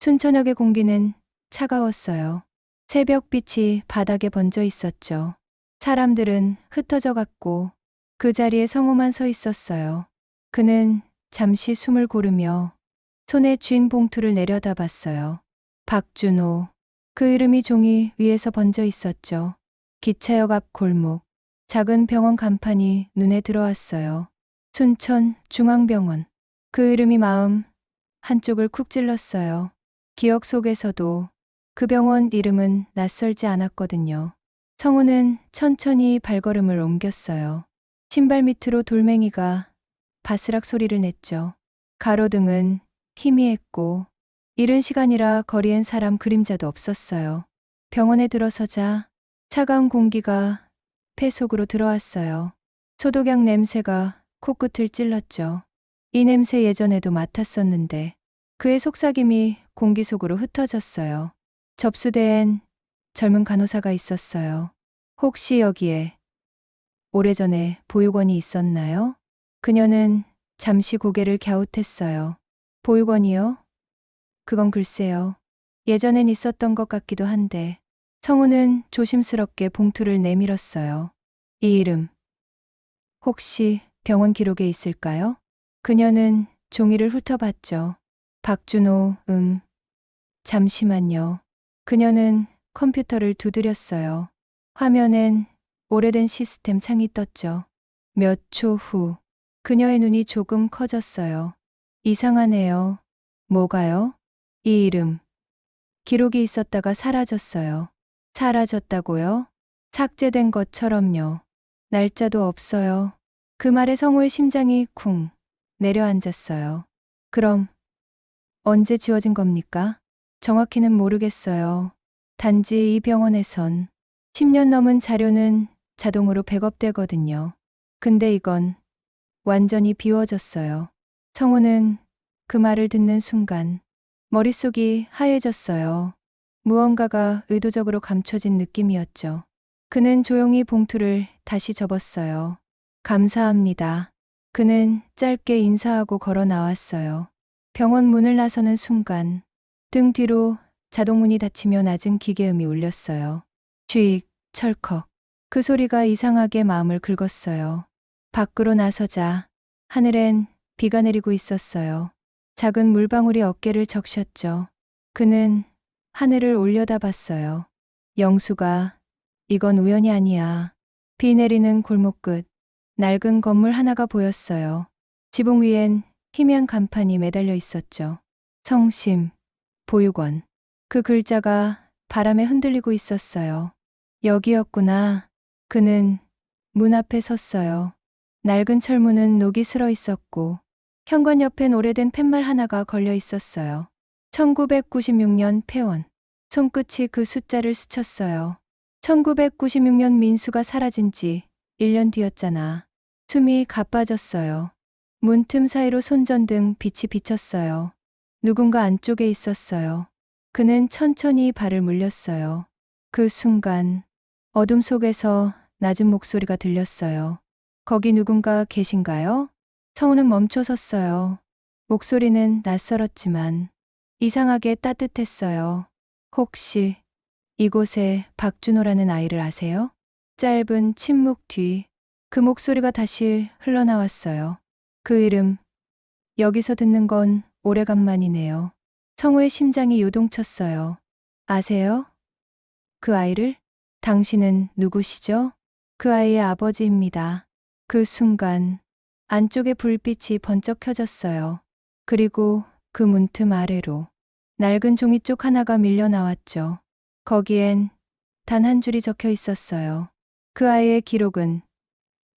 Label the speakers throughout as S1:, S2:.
S1: 춘천역의 공기는 차가웠어요. 새벽빛이 바닥에 번져 있었죠. 사람들은 흩어져 갔고 그 자리에 성우만 서 있었어요. 그는 잠시 숨을 고르며 손에 쥔 봉투를 내려다봤어요. 박준호. 그 이름이 종이 위에서 번져 있었죠. 기차역 앞 골목. 작은 병원 간판이 눈에 들어왔어요. 춘천 중앙병원. 그 이름이 마음 한쪽을 쿡 찔렀어요. 기억 속에서도 그 병원 이름은 낯설지 않았거든요. 성우는 천천히 발걸음을 옮겼어요. 신발 밑으로 돌멩이가 바스락 소리를 냈죠. 가로등은 희미했고 이른 시간이라 거리엔 사람 그림자도 없었어요. 병원에 들어서자 차가운 공기가 폐 속으로 들어왔어요. 소독약 냄새가 코끝을 찔렀죠. 이 냄새 예전에도 맡았었는데 그의 속삭임이 공기 속으로 흩어졌어요. 접수대엔 젊은 간호사가 있었어요. 혹시 여기에 오래전에 보육원이 있었나요? 그녀는 잠시 고개를 갸웃했어요. 보육원이요? 그건 글쎄요. 예전엔 있었던 것 같기도 한데. 성우는 조심스럽게 봉투를 내밀었어요. 이 이름 혹시 병원 기록에 있을까요? 그녀는 종이를 훑어봤죠. 박준호, 잠시만요. 그녀는 컴퓨터를 두드렸어요. 화면엔 오래된 시스템 창이 떴죠. 몇 초 후, 그녀의 눈이 조금 커졌어요. 이상하네요. 뭐가요? 이 이름. 기록이 있었다가 사라졌어요. 사라졌다고요? 삭제된 것처럼요. 날짜도 없어요. 그 말에 성우의 심장이 쿵 내려앉았어요. 그럼 언제 지워진 겁니까? 정확히는 모르겠어요. 단지 이 병원에선 10년 넘은 자료는 자동으로 백업되거든요. 근데 이건 완전히 비워졌어요. 성우는 그 말을 듣는 순간 머릿속이 하얘졌어요. 무언가가 의도적으로 감춰진 느낌이었죠. 그는 조용히 봉투를 다시 접었어요. 감사합니다. 그는 짧게 인사하고 걸어 나왔어요. 병원 문을 나서는 순간 등 뒤로 자동문이 닫히며 낮은 기계음이 울렸어요. 쥐익, 철컥. 그 소리가 이상하게 마음을 긁었어요. 밖으로 나서자 하늘엔 비가 내리고 있었어요. 작은 물방울이 어깨를 적셨죠. 그는 하늘을 올려다봤어요. 영수가 이건 우연이 아니야. 비 내리는 골목 끝 낡은 건물 하나가 보였어요. 지붕 위엔 희미한 간판이 매달려 있었죠. 성심, 보육원. 그 글자가 바람에 흔들리고 있었어요. 여기였구나. 그는 문 앞에 섰어요. 낡은 철문은 녹이 슬어 있었고 현관 옆엔 오래된 팻말 하나가 걸려 있었어요. 1996년 폐원. 손끝이 그 숫자를 스쳤어요. 1996년 민수가 사라진 지 1년 뒤였잖아. 숨이 가빠졌어요. 문틈 사이로 손전등 빛이 비쳤어요. 누군가 안쪽에 있었어요. 그는 천천히 발을 물렸어요. 그 순간 어둠 속에서 낮은 목소리가 들렸어요. 거기 누군가 계신가요? 성우는 멈춰 섰어요. 목소리는 낯설었지만 이상하게 따뜻했어요. 혹시 이곳에 박준호라는 아이를 아세요? 짧은 침묵 뒤 그 목소리가 다시 흘러나왔어요. 그 이름, 여기서 듣는 건 오래간만이네요. 성우의 심장이 요동쳤어요. 아세요? 그 아이를? 당신은 누구시죠? 그 아이의 아버지입니다. 그 순간 안쪽에 불빛이 번쩍 켜졌어요. 그리고 그 문틈 아래로 낡은 종이 쪽 하나가 밀려 나왔죠. 거기엔 단 한 줄이 적혀 있었어요. 그 아이의 기록은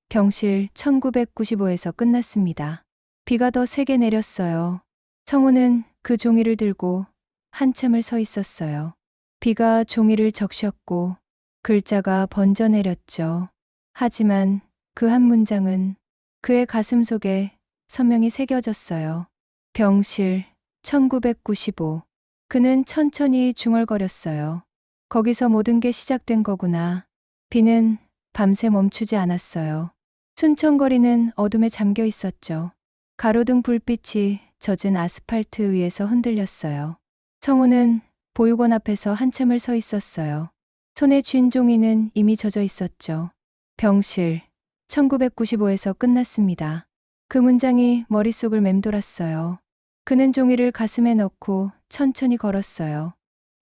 S1: 병실 1995에서 끝났습니다. 비가 더 세게 내렸어요. 성우는 그 종이를 들고 한참을 서 있었어요. 비가 종이를 적셨고 글자가 번져 내렸죠. 하지만 그 한 문장은 그의 가슴 속에 선명히 새겨졌어요. 병실 1995. 그는 천천히 중얼거렸어요. 거기서 모든 게 시작된 거구나. 비는 밤새 멈추지 않았어요. 순천거리는 어둠에 잠겨 있었죠. 가로등 불빛이 젖은 아스팔트 위에서 흔들렸어요. 성우는 보육원 앞에서 한참을 서 있었어요. 손에 쥔 종이는 이미 젖어 있었죠. 병실, 1995에서 끝났습니다. 그 문장이 머릿속을 맴돌았어요. 그는 종이를 가슴에 넣고 천천히 걸었어요.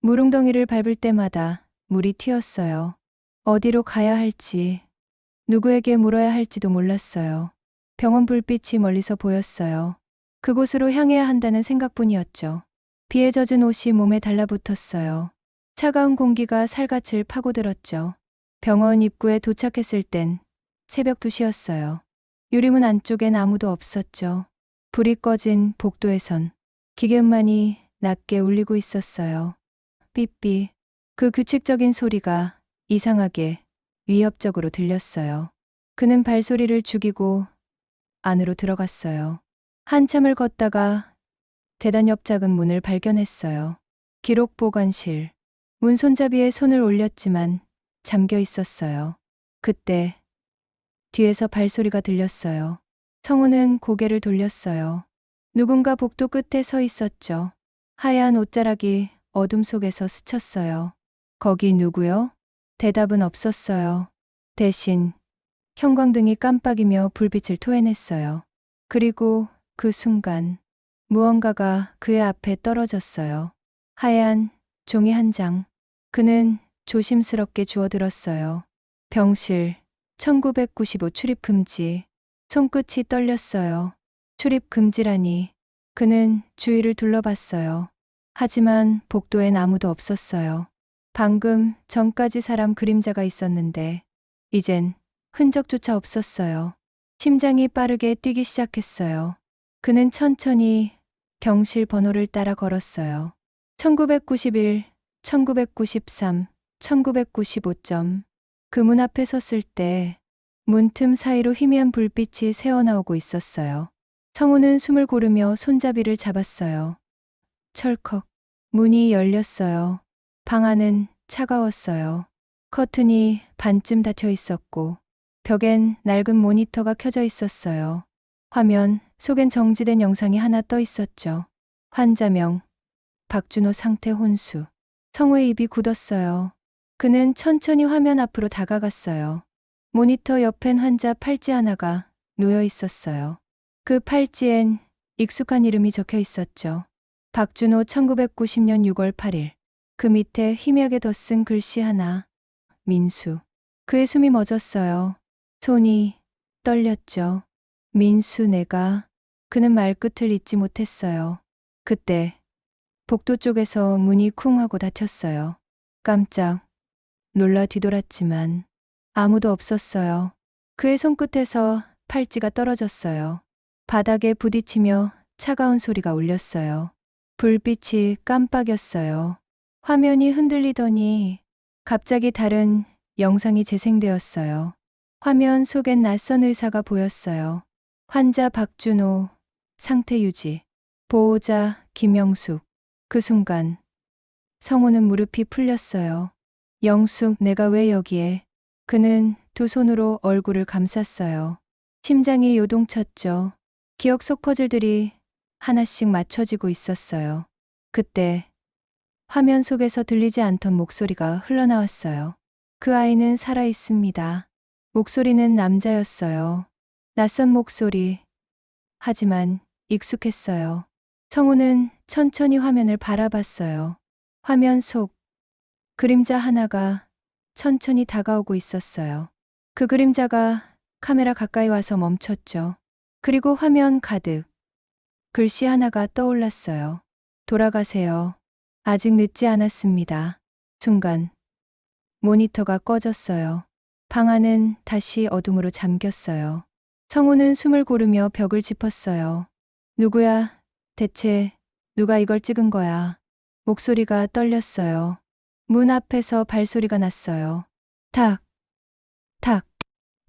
S1: 물웅덩이를 밟을 때마다 물이 튀었어요. 어디로 가야 할지, 누구에게 물어야 할지도 몰랐어요. 병원 불빛이 멀리서 보였어요. 그곳으로 향해야 한다는 생각뿐이었죠. 비에 젖은 옷이 몸에 달라붙었어요. 차가운 공기가 살갗을 파고들었죠. 병원 입구에 도착했을 땐 새벽 2시였어요. 유리문 안쪽엔 아무도 없었죠. 불이 꺼진 복도에선 기계음만이 낮게 울리고 있었어요. 삐삐. 그 규칙적인 소리가 이상하게 위협적으로 들렸어요. 그는 발소리를 죽이고 안으로 들어갔어요. 한참을 걷다가 계단 옆 작은 문을 발견했어요. 기록 보관실. 문 손잡이에 손을 올렸지만 잠겨 있었어요. 그때 뒤에서 발소리가 들렸어요. 성우는 고개를 돌렸어요. 누군가 복도 끝에 서 있었죠. 하얀 옷자락이 어둠 속에서 스쳤어요. 거기 누구요? 대답은 없었어요. 대신 형광등이 깜빡이며 불빛을 토해냈어요. 그리고 그 순간 무언가가 그의 앞에 떨어졌어요. 하얀 종이 한 장. 그는 조심스럽게 주워들었어요. 병실, 1995 출입 금지. 손끝이 떨렸어요. 출입 금지라니. 그는 주위를 둘러봤어요. 하지만 복도엔 아무도 없었어요. 방금 전까지 사람 그림자가 있었는데 이젠 흔적조차 없었어요. 심장이 빠르게 뛰기 시작했어요. 그는 천천히 병실 번호를 따라 걸었어요. 1991, 1993, 1995점. 그 문 앞에 섰을 때 문틈 사이로 희미한 불빛이 새어나오고 있었어요. 성우는 숨을 고르며 손잡이를 잡았어요. 철컥. 문이 열렸어요. 방 안은 차가웠어요. 커튼이 반쯤 닫혀 있었고 벽엔 낡은 모니터가 켜져 있었어요. 화면 속엔 정지된 영상이 하나 떠 있었죠. 환자명 박준호 상태 혼수. 성우의 입이 굳었어요. 그는 천천히 화면 앞으로 다가갔어요. 모니터 옆엔 환자 팔찌 하나가 놓여 있었어요. 그 팔찌엔 익숙한 이름이 적혀 있었죠. 박준호 1990년 6월 8일. 그 밑에 희미하게 덧쓴 글씨 하나. 민수. 그의 숨이 멎었어요. 손이 떨렸죠. 민수 내가. 그는 말끝을 잇지 못했어요. 그때 복도 쪽에서 문이 쿵 하고 닫혔어요. 깜짝 놀라 뒤돌았지만 아무도 없었어요. 그의 손끝에서 팔찌가 떨어졌어요. 바닥에 부딪히며 차가운 소리가 울렸어요. 불빛이 깜빡였어요. 화면이 흔들리더니 갑자기 다른 영상이 재생되었어요. 화면 속엔 낯선 의사가 보였어요. 환자 박준호, 상태 유지. 보호자 김영숙. 그 순간 성우는 무릎이 풀렸어요. 영숙, 내가 왜 여기에? 그는 두 손으로 얼굴을 감쌌어요. 심장이 요동쳤죠. 기억 속 퍼즐들이 하나씩 맞춰지고 있었어요. 그때 화면 속에서 들리지 않던 목소리가 흘러나왔어요. 그 아이는 살아 있습니다. 목소리는 남자였어요. 낯선 목소리. 하지만 익숙했어요. 성우는 천천히 화면을 바라봤어요. 화면 속 그림자 하나가 천천히 다가오고 있었어요. 그 그림자가 카메라 가까이 와서 멈췄죠. 그리고 화면 가득 글씨 하나가 떠올랐어요. 돌아가세요. 아직 늦지 않았습니다. 순간 모니터가 꺼졌어요. 방 안은 다시 어둠으로 잠겼어요. 성우는 숨을 고르며 벽을 짚었어요. 누구야? 대체 누가 이걸 찍은 거야? 목소리가 떨렸어요. 문 앞에서 발소리가 났어요. 탁, 탁,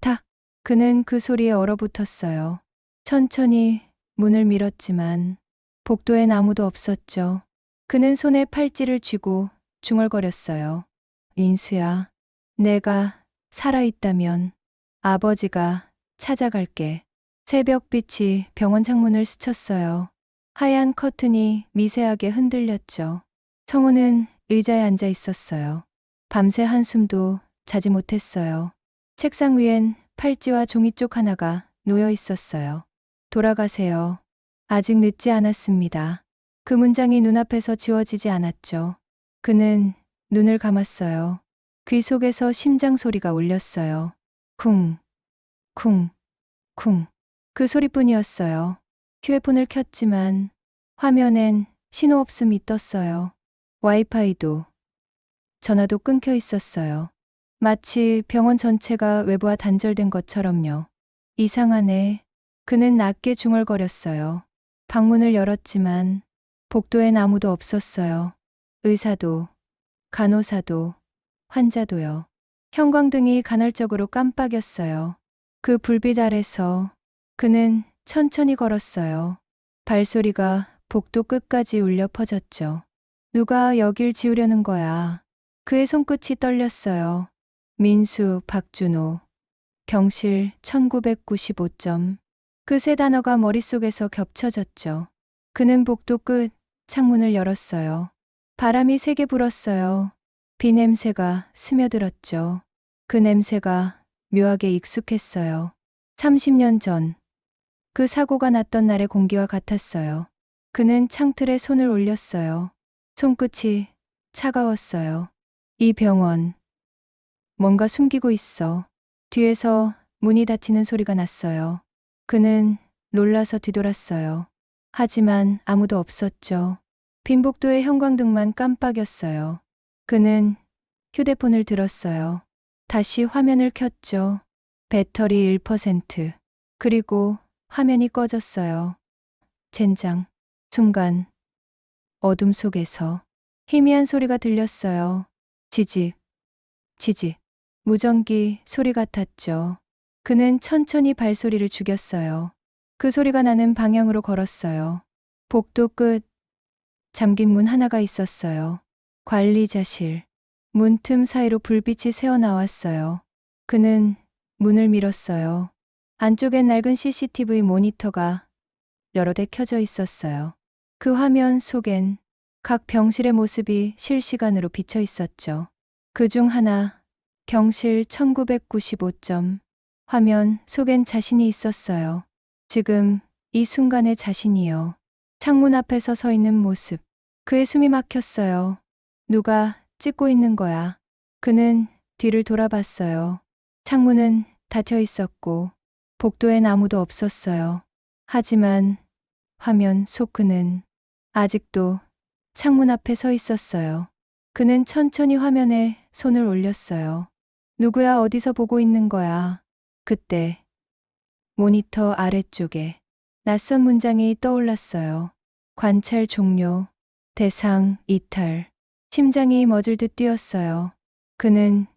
S1: 탁. 그는 그 소리에 얼어붙었어요. 천천히 문을 밀었지만 복도엔 아무도 없었죠. 그는 손에 팔찌를 쥐고 중얼거렸어요. 인수야, 내가 살아있다면 아버지가 찾아갈게. 새벽빛이 병원 창문을 스쳤어요. 하얀 커튼이 미세하게 흔들렸죠. 성우는 의자에 앉아 있었어요. 밤새 한숨도 자지 못했어요. 책상 위엔 팔찌와 종이쪽 하나가 놓여 있었어요. 돌아가세요. 아직 늦지 않았습니다. 그 문장이 눈앞에서 지워지지 않았죠. 그는 눈을 감았어요. 귀 속에서 심장 소리가 울렸어요. 쿵, 쿵, 쿵. 그 소리뿐이었어요. 휴대폰을 켰지만 화면엔 신호 없음이 떴어요. 와이파이도, 전화도 끊겨 있었어요. 마치 병원 전체가 외부와 단절된 것처럼요. 이상하네. 그는 낮게 중얼거렸어요. 방문을 열었지만 복도엔 아무도 없었어요. 의사도, 간호사도, 환자도요. 형광등이 간헐적으로 깜빡였어요. 그 불빛 아래서 그는 천천히 걸었어요. 발소리가 복도 끝까지 울려 퍼졌죠. 누가 여길 지우려는 거야. 그의 손끝이 떨렸어요. 민수, 박준호, 병실 1995점. 그 세 단어가 머릿속에서 겹쳐졌죠. 그는 복도 끝 창문을 열었어요. 바람이 세게 불었어요. 비 냄새가 스며들었죠. 그 냄새가 묘하게 익숙했어요. 30년 전, 그 사고가 났던 날의 공기와 같았어요. 그는 창틀에 손을 올렸어요. 손끝이 차가웠어요. 이 병원, 뭔가 숨기고 있어. 뒤에서 문이 닫히는 소리가 났어요. 그는 놀라서 뒤돌았어요. 하지만 아무도 없었죠. 빈 복도의 형광등만 깜빡였어요. 그는 휴대폰을 들었어요. 다시 화면을 켰죠. 배터리 1%. 그리고 화면이 꺼졌어요. 젠장. 순간 어둠 속에서 희미한 소리가 들렸어요. 지직, 지직. 무전기 소리 같았죠. 그는 천천히 발소리를 죽였어요. 그 소리가 나는 방향으로 걸었어요. 복도 끝, 잠긴 문 하나가 있었어요. 관리자실. 문틈 사이로 불빛이 새어나왔어요. 그는 문을 밀었어요. 안쪽엔 낡은 CCTV 모니터가 여러 대 켜져 있었어요. 그 화면 속엔 각 병실의 모습이 실시간으로 비쳐 있었죠. 그중 하나, 병실 1995점. 화면 속엔 자신이 있었어요. 지금 이 순간의 자신이요. 창문 앞에서 서 있는 모습. 그의 숨이 막혔어요. 누가 찍고 있는 거야. 그는 뒤를 돌아봤어요. 창문은 닫혀 있었고 복도엔 아무도 없었어요. 하지만 화면 속 그는 아직도 창문 앞에 서 있었어요. 그는 천천히 화면에 손을 올렸어요. 누구야, 어디서 보고 있는 거야. 그때 모니터 아래쪽에 낯선 문장이 떠올랐어요. 관찰 종료. 대상 이탈. 심장이 멎을 듯 뛰었어요. 그는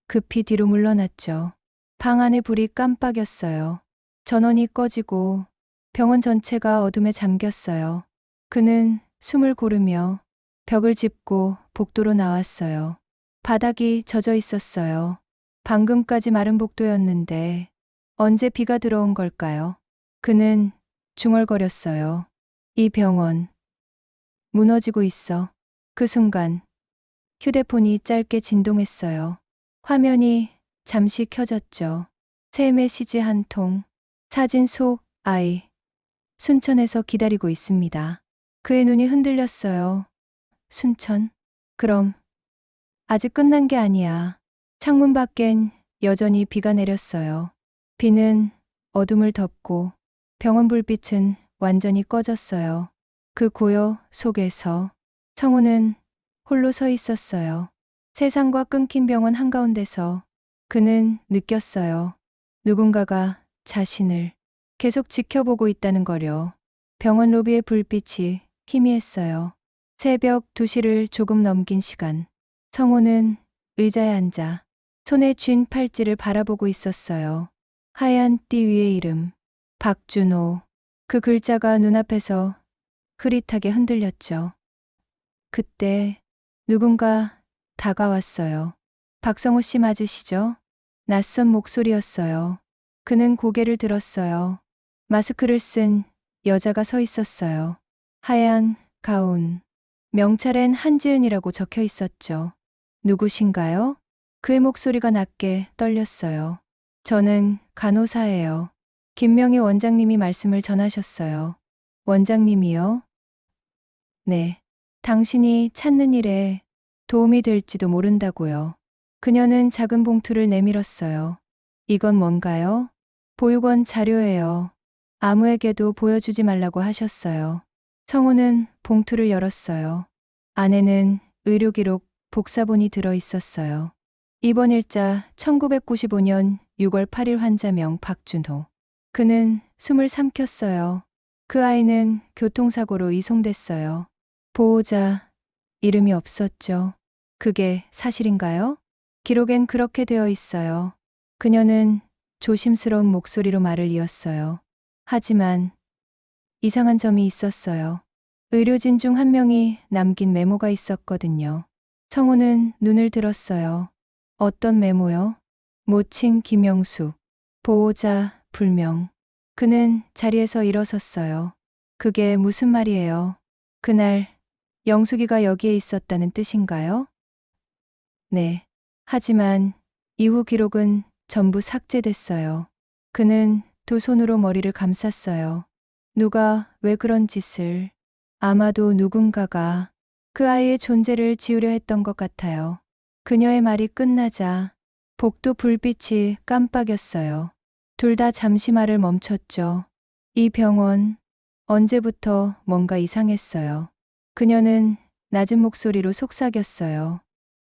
S1: 급히 뒤로 물러났죠. 방 안의 불이 깜빡였어요. 전원이 꺼지고 병원 전체가 어둠에 잠겼어요. 그는 숨을 고르며 벽을 짚고 복도로 나왔어요. 바닥이 젖어 있었어요. 방금까지 마른 복도였는데 언제 비가 들어온 걸까요? 그는 중얼거렸어요. 이 병원 무너지고 있어. 그 순간 휴대폰이 짧게 진동했어요. 화면이 잠시 켜졌죠. 새 메시지 한 통. 사진 속 아이. 순천에서 기다리고 있습니다. 그의 눈이 흔들렸어요. 순천? 그럼 아직 끝난 게 아니야. 창문 밖엔 여전히 비가 내렸어요. 비는 어둠을 덮고 병원 불빛은 완전히 꺼졌어요. 그 고요 속에서 성우는 홀로 서 있었어요. 세상과 끊긴 병원 한가운데서 그는 느꼈어요. 누군가가 자신을 계속 지켜보고 있다는 거려. 병원 로비의 불빛이 희미했어요. 새벽 2시를 조금 넘긴 시간. 성우는 의자에 앉아 손에 쥔 팔찌를 바라보고 있었어요. 하얀 띠 위의 이름, 박준호. 그 글자가 눈앞에서 흐릿하게 흔들렸죠. 그때 누군가 다가왔어요. 박성호 씨 맞으시죠? 낯선 목소리였어요. 그는 고개를 들었어요. 마스크를 쓴 여자가 서 있었어요. 하얀 가운, 명찰엔 한지은이라고 적혀 있었죠. 누구신가요? 그의 목소리가 낮게 떨렸어요. 저는 간호사예요. 김명희 원장님이 말씀을 전하셨어요. 원장님이요? 네. 당신이 찾는 일에 도움이 될지도 모른다고요. 그녀는 작은 봉투를 내밀었어요. 이건 뭔가요? 보육원 자료예요. 아무에게도 보여주지 말라고 하셨어요. 성우는 봉투를 열었어요. 안에는 의료기록 복사본이 들어 있었어요. 입원 일자 1995년 6월 8일 환자명 박준호. 그는 숨을 삼켰어요. 그 아이는 교통사고로 이송됐어요. 보호자 이름이 없었죠. 그게 사실인가요? 기록엔 그렇게 되어 있어요. 그녀는 조심스러운 목소리로 말을 이었어요. 하지만 이상한 점이 있었어요. 의료진 중 한 명이 남긴 메모가 있었거든요. 성우는 눈을 들었어요. 어떤 메모요? 모친 김영수. 보호자 불명. 그는 자리에서 일어섰어요. 그게 무슨 말이에요? 그날 영숙이가 여기에 있었다는 뜻인가요? 네. 하지만 이후 기록은 전부 삭제됐어요. 그는 두 손으로 머리를 감쌌어요. 누가 왜 그런 짓을? 아마도 누군가가 그 아이의 존재를 지우려 했던 것 같아요. 그녀의 말이 끝나자 복도 불빛이 깜빡였어요. 둘 다 잠시 말을 멈췄죠. 이 병원 언제부터 뭔가 이상했어요. 그녀는 낮은 목소리로 속삭였어요.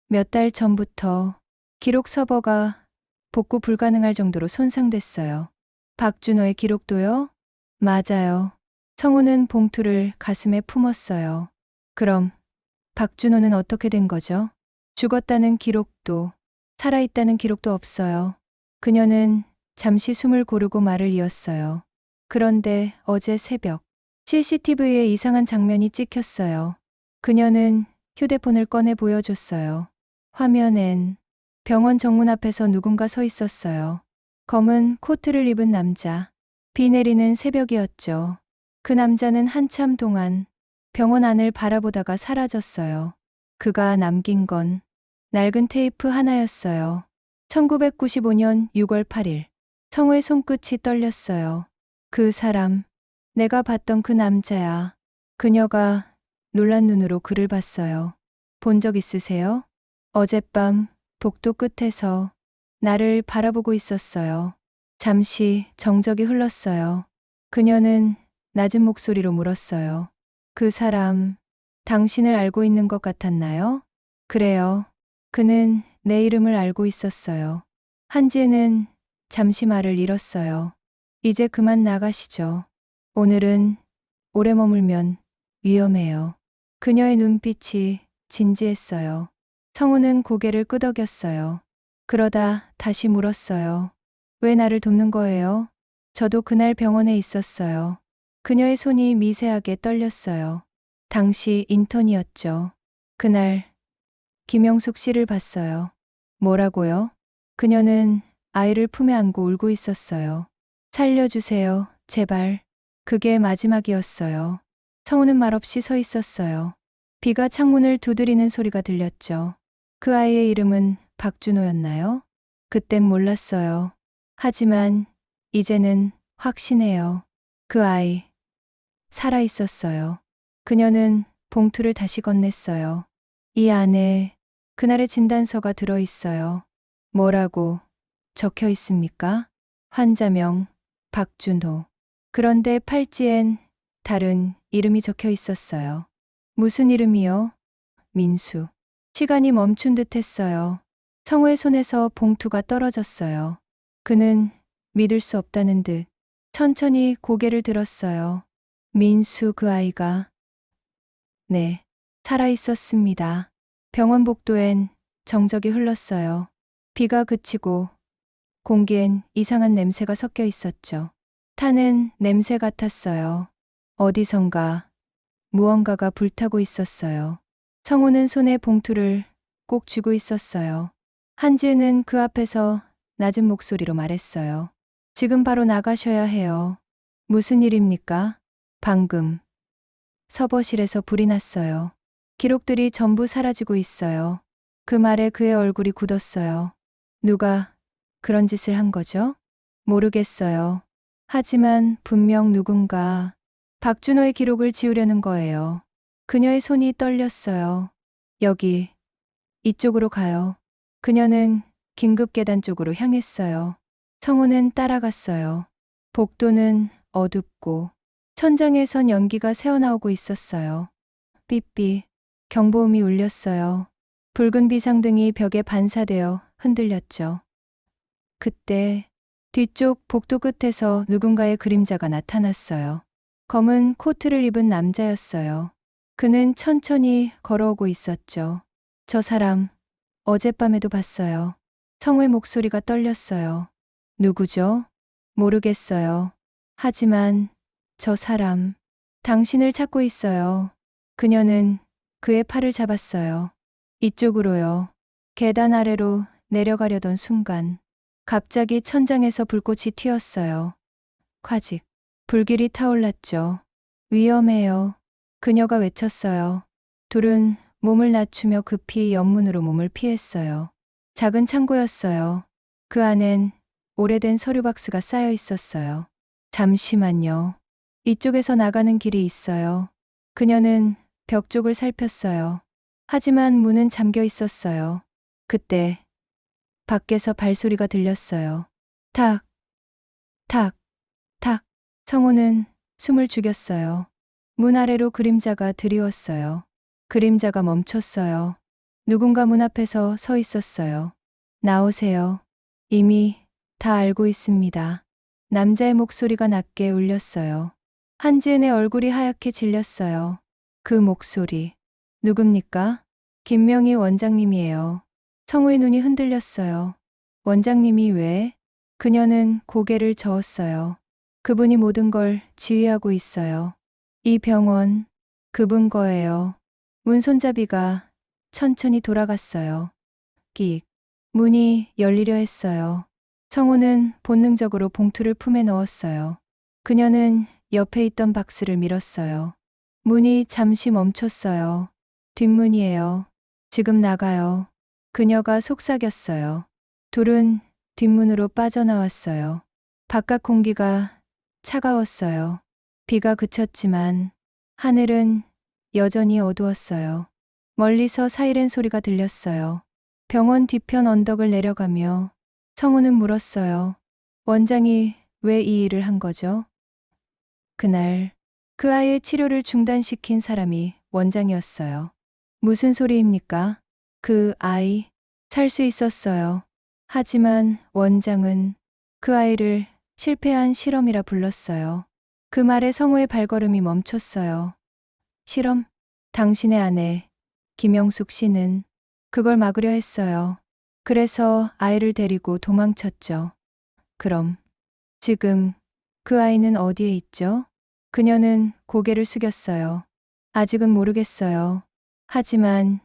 S1: 몇 달 전부터 기록 서버가 복구 불가능할 정도로 손상됐어요. 박준호의 기록도요? 맞아요. 성우는 봉투를 가슴에 품었어요. 그럼 박준호는 어떻게 된 거죠? 죽었다는 기록도, 살아있다는 기록도 없어요. 그녀는 잠시 숨을 고르고 말을 이었어요. 그런데 어제 새벽, CCTV에 이상한 장면이 찍혔어요. 그녀는 휴대폰을 꺼내 보여줬어요. 화면엔 병원 정문 앞에서 누군가 서 있었어요. 검은 코트를 입은 남자. 비 내리는 새벽이었죠. 그 남자는 한참 동안 병원 안을 바라보다가 사라졌어요. 그가 남긴 건 낡은 테이프 하나였어요. 1995년 6월 8일. 성우의 손끝이 떨렸어요. 그 사람, 내가 봤던 그 남자야. 그녀가 놀란 눈으로 그를 봤어요. 본 적 있으세요? 어젯밤 복도 끝에서 나를 바라보고 있었어요. 잠시 정적이 흘렀어요. 그녀는 낮은 목소리로 물었어요. 그 사람, 당신을 알고 있는 것 같았나요? 그래요. 그는 내 이름을 알고 있었어요. 한지는 잠시 말을 잃었어요. 이제 그만 나가시죠. 오늘은 오래 머물면 위험해요. 그녀의 눈빛이 진지했어요. 성우는 고개를 끄덕였어요. 그러다 다시 물었어요. 왜 나를 돕는 거예요? 저도 그날 병원에 있었어요. 그녀의 손이 미세하게 떨렸어요. 당시 인턴이었죠. 그날 김영숙 씨를 봤어요. 뭐라고요? 그녀는 아이를 품에 안고 울고 있었어요. 살려주세요, 제발. 그게 마지막이었어요. 성우는 말없이 서 있었어요. 비가 창문을 두드리는 소리가 들렸죠. 그 아이의 이름은 박준호였나요? 그땐 몰랐어요. 하지만 이제는 확신해요. 그 아이, 살아 있었어요. 그녀는 봉투를 다시 건넸어요. 이 안에 그날의 진단서가 들어 있어요. 뭐라고 적혀 있습니까? 환자명 박준호. 그런데 팔찌엔 다른 이름이 적혀 있었어요. 무슨 이름이요? 민수. 시간이 멈춘 듯 했어요. 성우의 손에서 봉투가 떨어졌어요. 그는 믿을 수 없다는 듯 천천히 고개를 들었어요. 민수 그 아이가. 네, 살아 있었습니다. 병원 복도엔 정적이 흘렀어요. 비가 그치고 공기엔 이상한 냄새가 섞여 있었죠. 타는 냄새 같았어요. 어디선가 무언가가 불타고 있었어요. 성우는 손에 봉투를 꼭 쥐고 있었어요. 한지은은 그 앞에서 낮은 목소리로 말했어요. 지금 바로 나가셔야 해요. 무슨 일입니까? 방금 서버실에서 불이 났어요. 기록들이 전부 사라지고 있어요. 그 말에 그의 얼굴이 굳었어요. 누가 그런 짓을 한 거죠? 모르겠어요. 하지만 분명 누군가 박준호의 기록을 지우려는 거예요. 그녀의 손이 떨렸어요. 여기, 이쪽으로 가요. 그녀는 긴급 계단 쪽으로 향했어요. 성우는 따라갔어요. 복도는 어둡고 천장에선 연기가 새어나오고 있었어요. 삐삐, 경보음이 울렸어요. 붉은 비상등이 벽에 반사되어 흔들렸죠. 그때 뒤쪽 복도 끝에서 누군가의 그림자가 나타났어요. 검은 코트를 입은 남자였어요. 그는 천천히 걸어오고 있었죠. 저 사람, 어젯밤에도 봤어요. 성우의 목소리가 떨렸어요. 누구죠? 모르겠어요. 하지만 저 사람, 당신을 찾고 있어요. 그녀는 그의 팔을 잡았어요. 이쪽으로요. 계단 아래로 내려가려던 순간, 갑자기 천장에서 불꽃이 튀었어요. 콰직, 불길이 타올랐죠. 위험해요. 그녀가 외쳤어요. 둘은 몸을 낮추며 급히 옆문으로 몸을 피했어요. 작은 창고였어요. 그 안엔 오래된 서류 박스가 쌓여 있었어요. 잠시만요. 이쪽에서 나가는 길이 있어요. 그녀는 벽 쪽을 살폈어요. 하지만 문은 잠겨 있었어요. 그때 밖에서 발소리가 들렸어요. 탁, 탁, 탁. 성우는 숨을 죽였어요. 문 아래로 그림자가 드리웠어요. 그림자가 멈췄어요. 누군가 문 앞에서 서 있었어요. 나오세요. 이미 다 알고 있습니다. 남자의 목소리가 낮게 울렸어요. 한지은의 얼굴이 하얗게 질렸어요. 그 목소리. 누굽니까? 김명희 원장님이에요. 성우의 눈이 흔들렸어요. 원장님이 왜? 그녀는 고개를 저었어요. 그분이 모든 걸 지휘하고 있어요. 이 병원, 그분 거예요. 문 손잡이가 천천히 돌아갔어요. 끽. 문이 열리려 했어요. 성우는 본능적으로 봉투를 품에 넣었어요. 그녀는 옆에 있던 박스를 밀었어요. 문이 잠시 멈췄어요. 뒷문이에요. 지금 나가요. 그녀가 속삭였어요. 둘은 뒷문으로 빠져나왔어요. 바깥 공기가 차가웠어요. 비가 그쳤지만 하늘은 여전히 어두웠어요. 멀리서 사이렌 소리가 들렸어요. 병원 뒤편 언덕을 내려가며 성우는 물었어요. 원장이 왜 이 일을 한 거죠? 그날 그 아이의 치료를 중단시킨 사람이 원장이었어요. 무슨 소리입니까? 그 아이 살 수 있었어요. 하지만 원장은 그 아이를 실패한 실험이라 불렀어요. 그 말에 성우의 발걸음이 멈췄어요. 실험? 당신의 아내 김영숙 씨는 그걸 막으려 했어요. 그래서 아이를 데리고 도망쳤죠. 그럼 지금 그 아이는 어디에 있죠? 그녀는 고개를 숙였어요. 아직은 모르겠어요. 하지만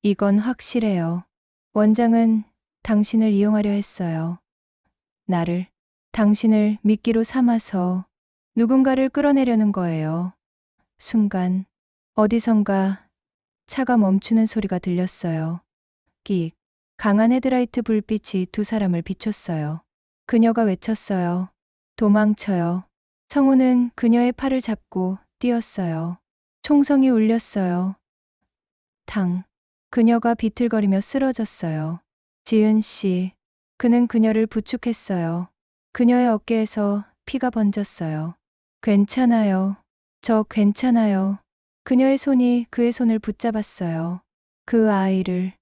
S1: 이건 확실해요. 원장은 당신을 이용하려 했어요. 나를, 당신을 미끼로 삼아서 누군가를 끌어내려는 거예요. 순간 어디선가 차가 멈추는 소리가 들렸어요. 끽. 강한 헤드라이트 불빛이 두 사람을 비췄어요. 그녀가 외쳤어요. 도망쳐요. 성우는 그녀의 팔을 잡고 뛰었어요. 총성이 울렸어요. 탕. 그녀가 비틀거리며 쓰러졌어요. 지은 씨. 그는 그녀를 부축했어요. 그녀의 어깨에서 피가 번졌어요. 괜찮아요. 저 괜찮아요. 그녀의 손이 그의 손을 붙잡았어요. 그 아이를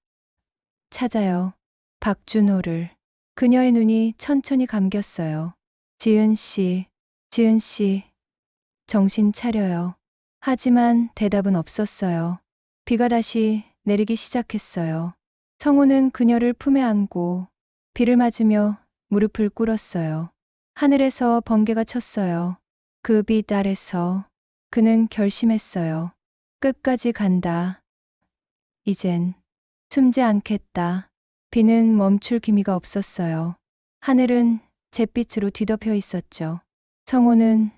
S1: 찾아요. 박준호를. 그녀의 눈이 천천히 감겼어요. 지은 씨, 지은 씨, 정신 차려요. 하지만 대답은 없었어요. 비가 다시 내리기 시작했어요. 성우는 그녀를 품에 안고 비를 맞으며 무릎을 꿇었어요. 하늘에서 번개가 쳤어요. 그 빛 아래서 그는 결심했어요. 끝까지 간다. 이젠 숨지 않겠다. 비는 멈출 기미가 없었어요. 하늘은 잿빛으로 뒤덮여 있었죠. 성호는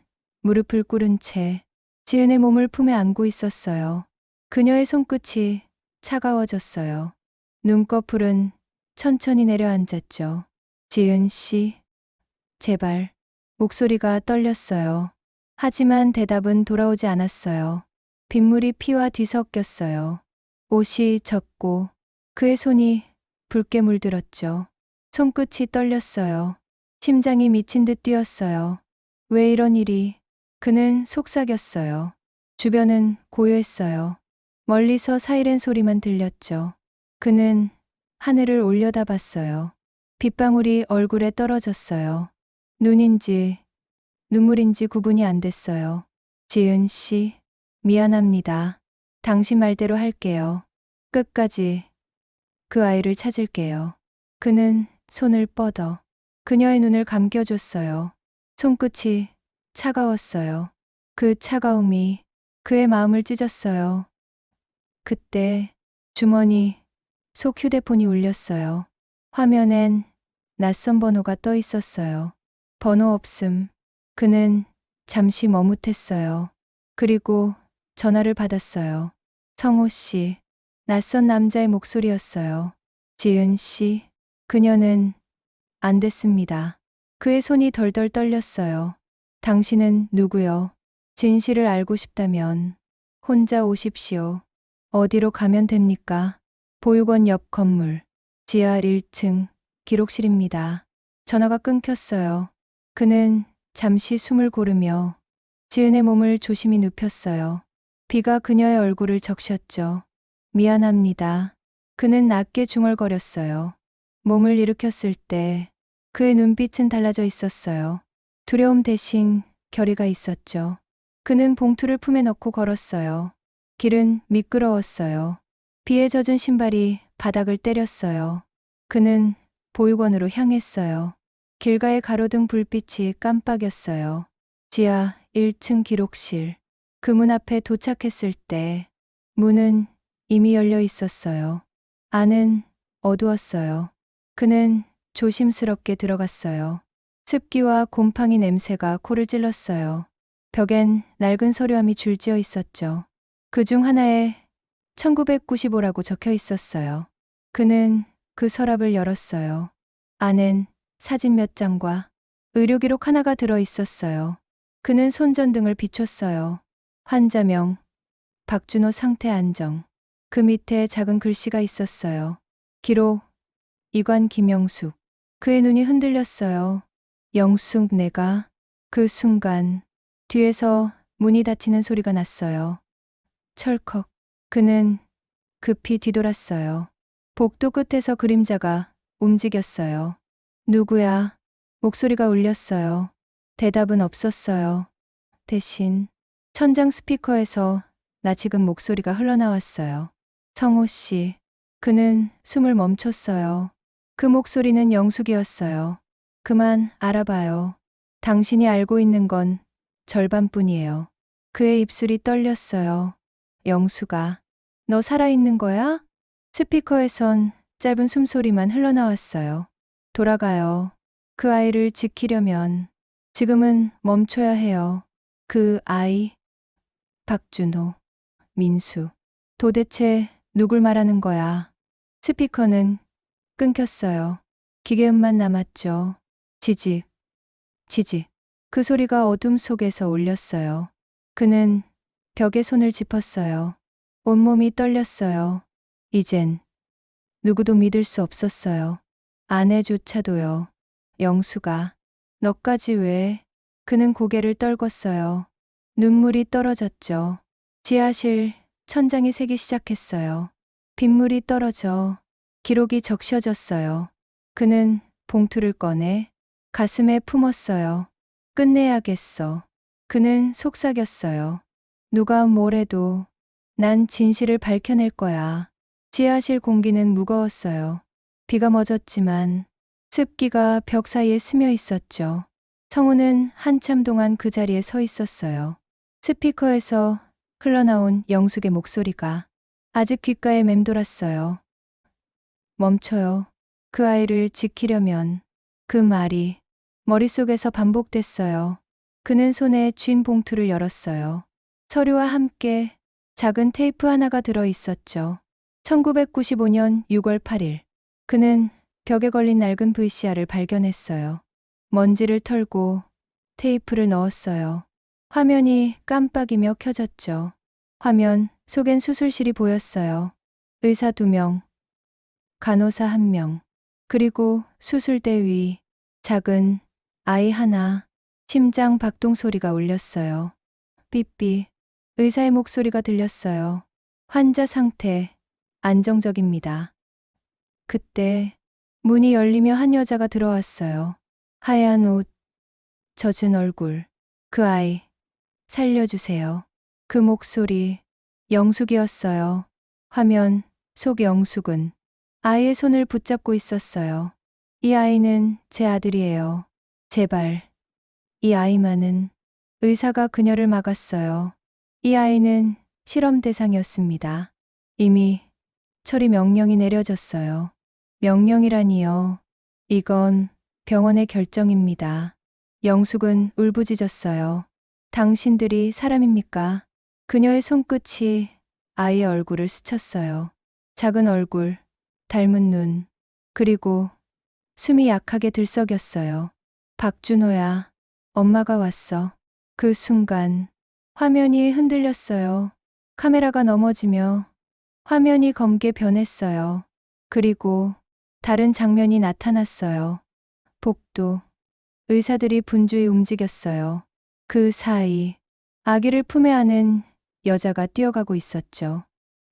S1: 무릎을 꿇은 채 지은의 몸을 품에 안고 있었어요. 그녀의 손끝이 차가워졌어요. 눈꺼풀은 천천히 내려앉았죠. 지은 씨, 제발. 목소리가 떨렸어요. 하지만 대답은 돌아오지 않았어요. 빗물이 피와 뒤섞였어요. 옷이 젖고 그의 손이 붉게 물들었죠. 손끝이 떨렸어요. 심장이 미친 듯 뛰었어요. 왜 이런 일이? 그는 속삭였어요. 주변은 고요했어요. 멀리서 사이렌 소리만 들렸죠. 그는 하늘을 올려다봤어요. 빗방울이 얼굴에 떨어졌어요. 눈인지 눈물인지 구분이 안 됐어요. 지은 씨, 미안합니다. 당신 말대로 할게요. 끝까지 그 아이를 찾을게요. 그는 손을 뻗어 그녀의 눈을 감겨줬어요. 손끝이 차가웠어요. 그 차가움이 그의 마음을 찢었어요. 그때 주머니 속 휴대폰이 울렸어요. 화면엔 낯선 번호가 떠 있었어요. 번호 없음. 그는 잠시 머뭇했어요. 그리고 전화를 받았어요. 성호 씨. 낯선 남자의 목소리였어요. 지은 씨. 그녀는 안 됐습니다. 그의 손이 덜덜 떨렸어요. 당신은 누구요? 진실을 알고 싶다면 혼자 오십시오. 어디로 가면 됩니까? 보육원 옆 건물, 지하 1층, 기록실입니다. 전화가 끊겼어요. 그는 잠시 숨을 고르며 지은의 몸을 조심히 눕혔어요. 비가 그녀의 얼굴을 적셨죠. 미안합니다. 그는 낮게 중얼거렸어요. 몸을 일으켰을 때 그의 눈빛은 달라져 있었어요. 두려움 대신 결의가 있었죠. 그는 봉투를 품에 넣고 걸었어요. 길은 미끄러웠어요. 비에 젖은 신발이 바닥을 때렸어요. 그는 보육원으로 향했어요. 길가의 가로등 불빛이 깜빡였어요. 지하 1층 기록실. 그 문 앞에 도착했을 때 문은 이미 열려 있었어요. 안은 어두웠어요. 그는 조심스럽게 들어갔어요. 습기와 곰팡이 냄새가 코를 찔렀어요. 벽엔 낡은 서류함이 줄지어 있었죠. 그중 하나에 1995라고 적혀 있었어요. 그는 그 서랍을 열었어요. 안엔 사진 몇 장과 의료기록 하나가 들어 있었어요. 그는 손전등을 비췄어요. 환자명, 박준호 상태 안정. 그 밑에 작은 글씨가 있었어요. 기록, 이관 김영숙. 그의 눈이 흔들렸어요. 영숙 내가. 그 순간 뒤에서 문이 닫히는 소리가 났어요. 철컥. 그는 급히 뒤돌았어요. 복도 끝에서 그림자가 움직였어요. 누구야? 목소리가 울렸어요. 대답은 없었어요. 대신 천장 스피커에서 나 지금 목소리가 흘러나왔어요. 성호 씨. 그는 숨을 멈췄어요. 그 목소리는 영숙이었어요. 그만 알아봐요. 당신이 알고 있는 건 절반뿐이에요. 그의 입술이 떨렸어요. 영숙아, 너 살아있는 거야? 스피커에선 짧은 숨소리만 흘러나왔어요. 돌아가요. 그 아이를 지키려면 지금은 멈춰야 해요. 그 아이, 박준호, 민수. 도대체 누굴 말하는 거야? 스피커는 끊겼어요. 기계음만 남았죠. 지직, 지직. 그 소리가 어둠 속에서 울렸어요. 그는 벽에 손을 짚었어요. 온몸이 떨렸어요. 이젠 누구도 믿을 수 없었어요. 아내조차도요. 영수가, 너까지 왜? 그는 고개를 떨궜어요. 눈물이 떨어졌죠. 지하실 천장이 새기 시작했어요. 빗물이 떨어져 기록이 적셔졌어요. 그는 봉투를 꺼내 가슴에 품었어요. 끝내야겠어. 그는 속삭였어요. 누가 뭐래도 난 진실을 밝혀낼 거야. 지하실 공기는 무거웠어요. 비가 멎었지만 습기가 벽 사이에 스며 있었죠. 성우는 한참 동안 그 자리에 서 있었어요. 스피커에서 흘러나온 영숙의 목소리가 아직 귓가에 맴돌았어요. 멈춰요. 그 아이를 지키려면. 그 말이 머릿속에서 반복됐어요. 그는 손에 쥔 봉투를 열었어요. 서류와 함께 작은 테이프 하나가 들어 있었죠. 1995년 6월 8일. 그는 벽에 걸린 낡은 VCR을 발견했어요. 먼지를 털고 테이프를 넣었어요. 화면이 깜빡이며 켜졌죠. 화면 속엔 수술실이 보였어요. 의사 2명, 간호사 1명, 그리고 수술대 위 작은 아이 하나. 심장 박동 소리가 울렸어요. 삐삐. 의사의 목소리가 들렸어요. 환자 상태 안정적입니다. 그때 문이 열리며 한 여자가 들어왔어요. 하얀 옷, 젖은 얼굴. 그 아이, 살려주세요. 그 목소리, 영숙이었어요. 화면 속 영숙은 아이의 손을 붙잡고 있었어요. 이 아이는 제 아들이에요. 제발, 이 아이만은. 의사가 그녀를 막았어요. 이 아이는 실험 대상이었습니다. 이미 처리 명령이 내려졌어요. 명령이라니요. 이건 병원의 결정입니다. 영숙은 울부짖었어요. 당신들이 사람입니까? 그녀의 손끝이 아이의 얼굴을 스쳤어요. 작은 얼굴, 닮은 눈, 그리고 숨이 약하게 들썩였어요. 박준호야, 엄마가 왔어. 그 순간 화면이 흔들렸어요. 카메라가 넘어지며 화면이 검게 변했어요. 그리고 다른 장면이 나타났어요. 복도. 의사들이 분주히 움직였어요. 그 사이 아기를 품에 안은 여자가 뛰어가고 있었죠.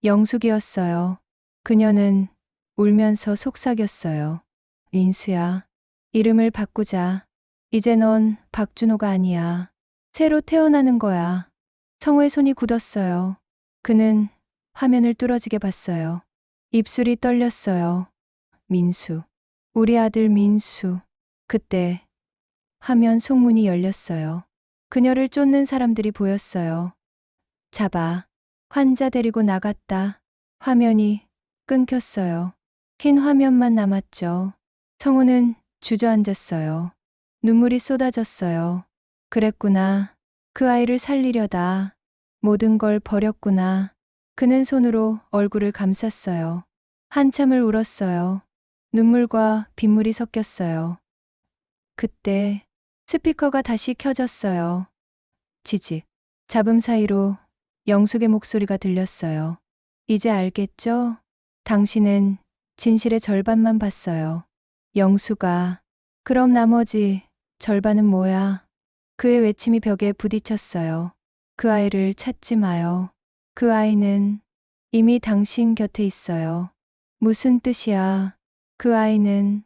S1: 영숙이었어요. 그녀는 울면서 속삭였어요. 인수야, 이름을 바꾸자. 이제 넌 박준호가 아니야. 새로 태어나는 거야. 성우의 손이 굳었어요. 그는 화면을 뚫어지게 봤어요. 입술이 떨렸어요. 민수. 우리 아들 민수. 그때 화면 속문이 열렸어요. 그녀를 쫓는 사람들이 보였어요. 잡아. 환자 데리고 나갔다. 화면이 끊겼어요. 흰 화면만 남았죠. 성우는 주저앉았어요. 눈물이 쏟아졌어요. 그랬구나. 그 아이를 살리려다 모든 걸 버렸구나. 그는 손으로 얼굴을 감쌌어요. 한참을 울었어요. 눈물과 빗물이 섞였어요. 그때 스피커가 다시 켜졌어요. 지직. 잡음 사이로 영숙의 목소리가 들렸어요. 이제 알겠죠? 당신은 진실의 절반만 봤어요. 영숙아, 그럼 나머지 절반은 뭐야? 그의 외침이 벽에 부딪혔어요. 그 아이를 찾지 마요. 그 아이는 이미 당신 곁에 있어요. 무슨 뜻이야? 그 아이는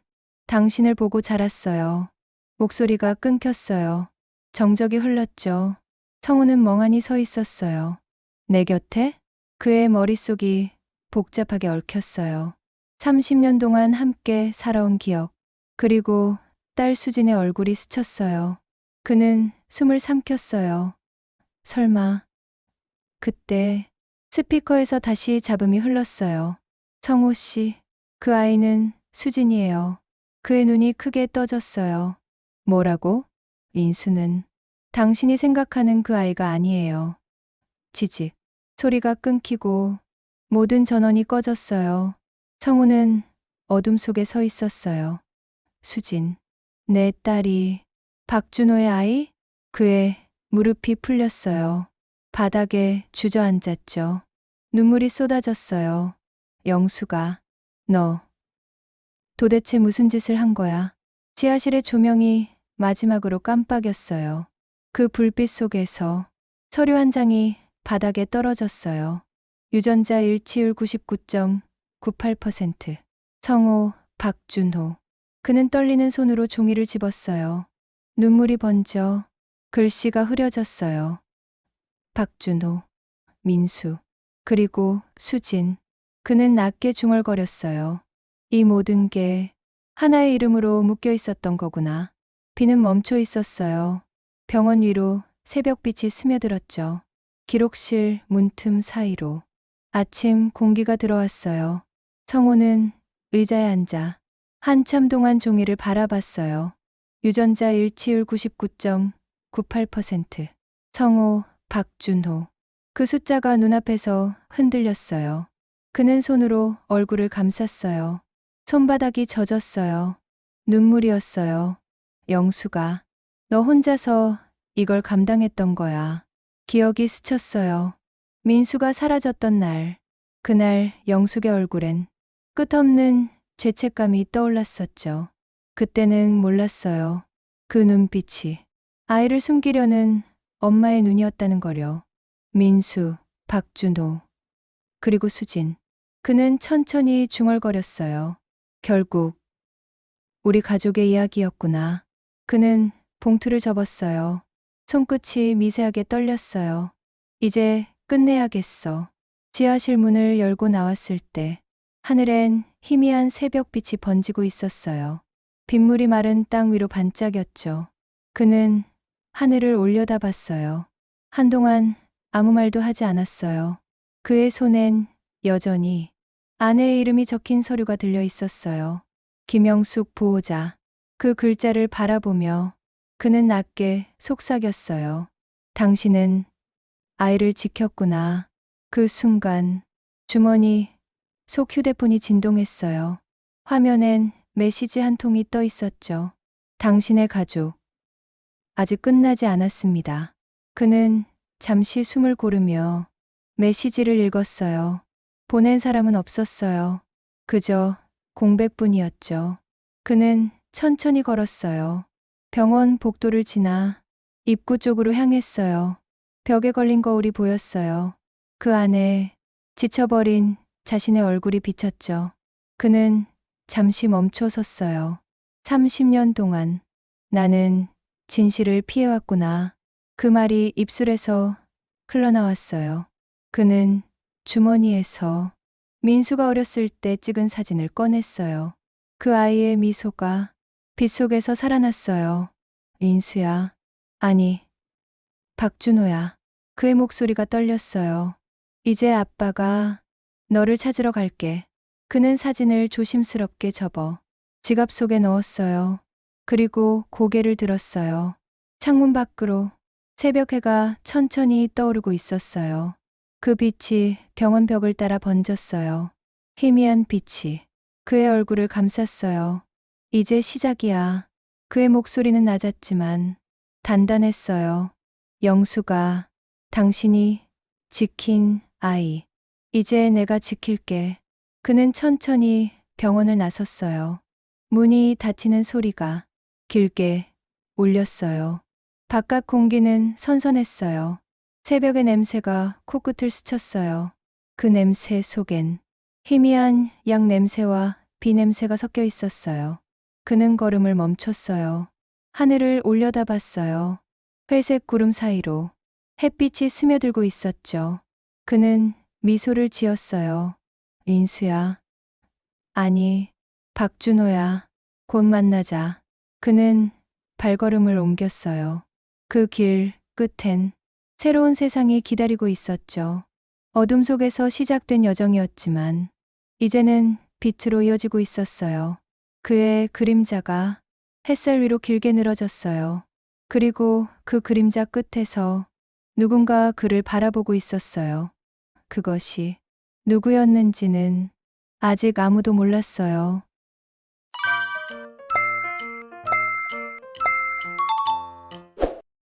S1: 당신을 보고 자랐어요. 목소리가 끊겼어요. 정적이 흘렀죠. 성우는 멍하니 서 있었어요. 내 곁에? 그의 머릿속이 복잡하게 얽혔어요. 30년 동안 함께 살아온 기억, 그리고 딸 수진의 얼굴이 스쳤어요. 그는 숨을 삼켰어요. 설마. 그때 스피커에서 다시 잡음이 흘렀어요. 성호 씨, 그 아이는 수진이에요. 그의 눈이 크게 떠졌어요. 뭐라고? 인수는 당신이 생각하는 그 아이가 아니에요. 지직. 소리가 끊기고 모든 전원이 꺼졌어요. 성우는 어둠 속에 서 있었어요. 수진. 내 딸이 박준호의 아이? 그의 무릎이 풀렸어요. 바닥에 주저앉았죠. 눈물이 쏟아졌어요. 영수가, 너 도대체 무슨 짓을 한 거야? 지하실의 조명이 마지막으로 깜빡였어요. 그 불빛 속에서 서류 한 장이 바닥에 떨어졌어요. 유전자 일치율 99.98%. 성호, 박준호. 그는 떨리는 손으로 종이를 집었어요. 눈물이 번져 글씨가 흐려졌어요. 박준호, 민수, 그리고 수진. 그는 낮게 중얼거렸어요. 이 모든 게 하나의 이름으로 묶여 있었던 거구나. 비는 멈춰 있었어요. 병원 위로 새벽빛이 스며들었죠. 기록실 문틈 사이로. 아침 공기가 들어왔어요. 성호는 의자에 앉아 한참 동안 종이를 바라봤어요. 유전자 일치율 99.98%. 성호, 박준호. 그 숫자가 눈앞에서 흔들렸어요. 그는 손으로 얼굴을 감쌌어요. 손바닥이 젖었어요. 눈물이었어요. 영수가, 너 혼자서 이걸 감당했던 거야. 기억이 스쳤어요. 민수가 사라졌던 날, 그날 영숙의 얼굴엔 끝없는 죄책감이 떠올랐었죠. 그때는 몰랐어요. 그 눈빛이 아이를 숨기려는 엄마의 눈이었다는 거요. 민수, 박준호, 그리고 수진. 그는 천천히 중얼거렸어요. 결국 우리 가족의 이야기였구나. 그는 봉투를 접었어요. 손끝이 미세하게 떨렸어요. 이제 끝내야겠어. 지하실 문을 열고 나왔을 때 하늘엔 희미한 새벽빛이 번지고 있었어요. 빗물이 마른 땅 위로 반짝였죠. 그는 하늘을 올려다봤어요. 한동안 아무 말도 하지 않았어요. 그의 손엔 여전히 아내의 이름이 적힌 서류가 들려 있었어요. 김영숙 보호자. 그 글자를 바라보며 그는 낮게 속삭였어요. 당신은 아이를 지켰구나. 그 순간 주머니 속 휴대폰이 진동했어요. 화면엔 메시지 한 통이 떠 있었죠. 당신의 가족. 아직 끝나지 않았습니다. 그는 잠시 숨을 고르며 메시지를 읽었어요. 보낸 사람은 없었어요. 그저 공백뿐이었죠. 그는 천천히 걸었어요. 병원 복도를 지나 입구 쪽으로 향했어요. 벽에 걸린 거울이 보였어요. 그 안에 지쳐버린 자신의 얼굴이 비쳤죠. 그는 잠시 멈춰 섰어요. 30년 동안 나는 진실을 피해왔구나. 그 말이 입술에서 흘러나왔어요. 그는 주머니에서 민수가 어렸을 때 찍은 사진을 꺼냈어요. 그 아이의 미소가 빛 속에서 살아났어요. 민수야. 아니, 박준호야. 그의 목소리가 떨렸어요. 이제 아빠가 너를 찾으러 갈게. 그는 사진을 조심스럽게 접어 지갑 속에 넣었어요. 그리고 고개를 들었어요. 창문 밖으로 새벽 해가 천천히 떠오르고 있었어요. 그 빛이 병원 벽을 따라 번졌어요. 희미한 빛이 그의 얼굴을 감쌌어요. 이제 시작이야. 그의 목소리는 낮았지만 단단했어요. 영수가 당신이 지킨 아이. 이제 내가 지킬게. 그는 천천히 병원을 나섰어요. 문이 닫히는 소리가 길게 울렸어요. 바깥 공기는 선선했어요. 새벽의 냄새가 코끝을 스쳤어요. 그 냄새 속엔 희미한 약 냄새와 비 냄새가 섞여 있었어요. 그는 걸음을 멈췄어요. 하늘을 올려다봤어요. 회색 구름 사이로 햇빛이 스며들고 있었죠. 그는 미소를 지었어요. 인수야. 아니, 박준호야. 곧 만나자. 그는 발걸음을 옮겼어요. 그 길 끝엔 새로운 세상이 기다리고 있었죠. 어둠 속에서 시작된 여정이었지만 이제는 빛으로 이어지고 있었어요. 그의 그림자가 햇살 위로 길게 늘어졌어요. 그리고 그 그림자 끝에서 누군가 그를 바라보고 있었어요. 그것이 누구였는지는 아직 아무도 몰랐어요.